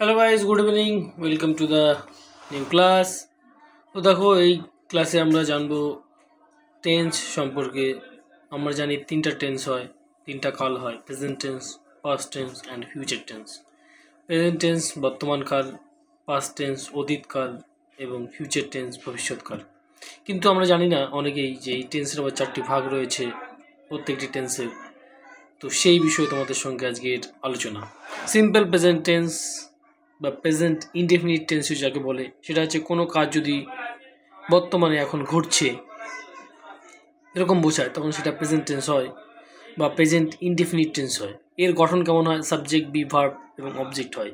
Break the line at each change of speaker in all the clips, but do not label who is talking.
Hello guys, good evening, welcome to the new class. তো দেখো, এই ক্লাসে আমরা জানবো টেন্স সম্পর্কে। আমরা জানি তিনটা টেন্স হয়, তিনটা কাল হয়: present tense, past tense and future tense. Present tense বর্তমান কাল, পাস্ট টেন্স অতীতকাল এবং ফিউচার টেন্স ভবিষ্যৎকাল। কিন্তু আমরা জানি না অনেকেই যে এই টেন্সের আবার চারটি ভাগ রয়েছে প্রত্যেকটি টেন্সের। তো সেই বিষয়ে তোমাদের সঙ্গে আজকের আলোচনা। সিম্পল প্রেজেন্ট টেন্স বা প্রেজেন্ট ইনডেফিনিট টেন্স যাকে বলে, সেটা হচ্ছে কোনো কাজ যদি বর্তমানে এখন ঘটছে এরকম বোঝায়, তখন সেটা প্রেজেন্ট টেন্স হয় বা প্রেজেন্ট ইনডেফিনিট টেন্স হয়। এর গঠন কেমন হয়? সাবজেক্ট, বি, ভার্ব এবং অবজেক্ট হয়।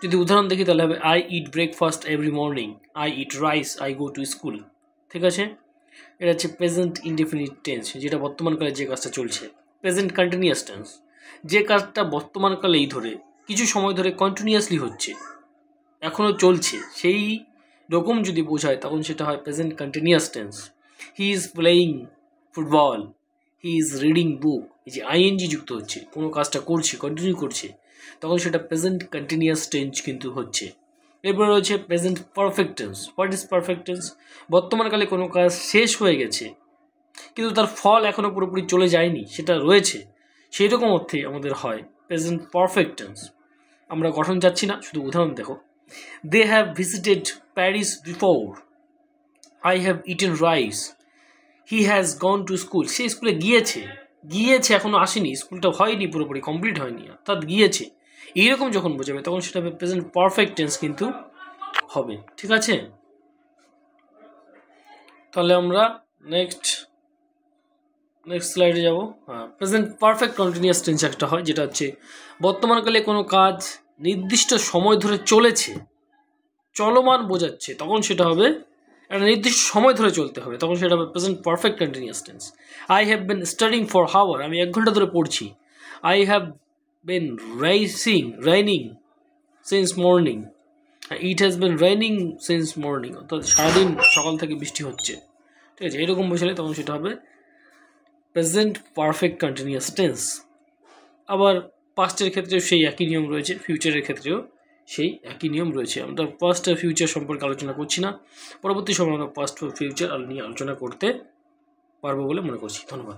যদি উদাহরণ দেখি তাহলে হবে I eat breakfast every morning, I eat rice, I go to school. ঠিক আছে, এটা হচ্ছে প্রেজেন্ট ইনডেফিনিট টেন্স, যেটা বর্তমানকালে যে কাজটা চলছে। প্রেজেন্ট কন্টিনিউয়াস টেন্স, যে কাজটা বর্তমানকালেই ধরে কিছু সময় ধরে কন্টিনিউয়াসলি হচ্ছে, এখনও চলছে, সেই রকম যদি বোঝায় তখন সেটা হয় present continuous tense. He is playing football, he is reading book, এই যে আইএনজি যুক্ত হচ্ছে, কোনো কাজটা করছে, কন্টিনিউ করছে, তখন সেটা প্রেজেন্ট কন্টিনিউয়াস টেন্স কিন্তু হচ্ছে। এরপরে রয়েছে present perfect tense. What is perfect tense? বর্তমানকালে কোনো কাজ শেষ হয়ে গেছে কিন্তু তার ফল এখনও পুরোপুরি চলে যায়নি, সেটা রয়েছে, সেই রকম অর্থে আমাদের হয় প্রেজেন্ট পারফেক্ট টেন্স। আমরা গঠন যাচ্ছি না, শুধু উদাহরণ দেখো। They have visited Paris before, I have eaten rice, he has gone to school. সে স্কুলে গিয়েছে এখনও আসেনি, স্কুলটা হয়নি, পুরোপুরি কমপ্লিট হয়নি, অর্থাৎ গিয়েছে। এইরকম যখন বোঝাবে তখন সেটা প্রেজেন্ট পারফেক্ট টেন্স কিন্তু হবে। ঠিক আছে, তাহলে আমরা নেক্সট স্লাইডে যাব। প্রেজেন্ট পারফেক্ট কন্টিনিউয়াস টেন্স একটা হয়, যেটা হচ্ছে বর্তমানকালে কোনো কাজ নির্দিষ্ট সময় ধরে চলেছে, চলমান বোঝাচ্ছে, তখন সেটা হবে একটা নির্দিষ্ট সময় ধরে চলতে হবে, তখন সেটা হবে present perfect continuous tense. I have been studying for hour, আমি 1 ঘন্টা ধরে পড়ছি। I have been raining since morning, it has been raining since morning, অর্থাৎ সারাদিন সকাল থেকে বৃষ্টি হচ্ছে। ঠিক আছে, এরকম বোঝালে তখন সেটা হবে প্রেজেন্ট পারফেক্ট কন্টিনিউয়াস টেন্স। আবার পাস্টের ক্ষেত্রেও সেই একই নিয়ম রয়েছে, ফিউচারের ক্ষেত্রেও সেই একই নিয়ম রয়েছে। আমরা পাস্ট আর ফিউচার সম্পর্কে আলোচনা করছি না, পরবর্তী সময় আমরা পাস্ট ও ফিউচার নিয়ে আলোচনা করতে পারবো বলে মনে করছি। ধন্যবাদ।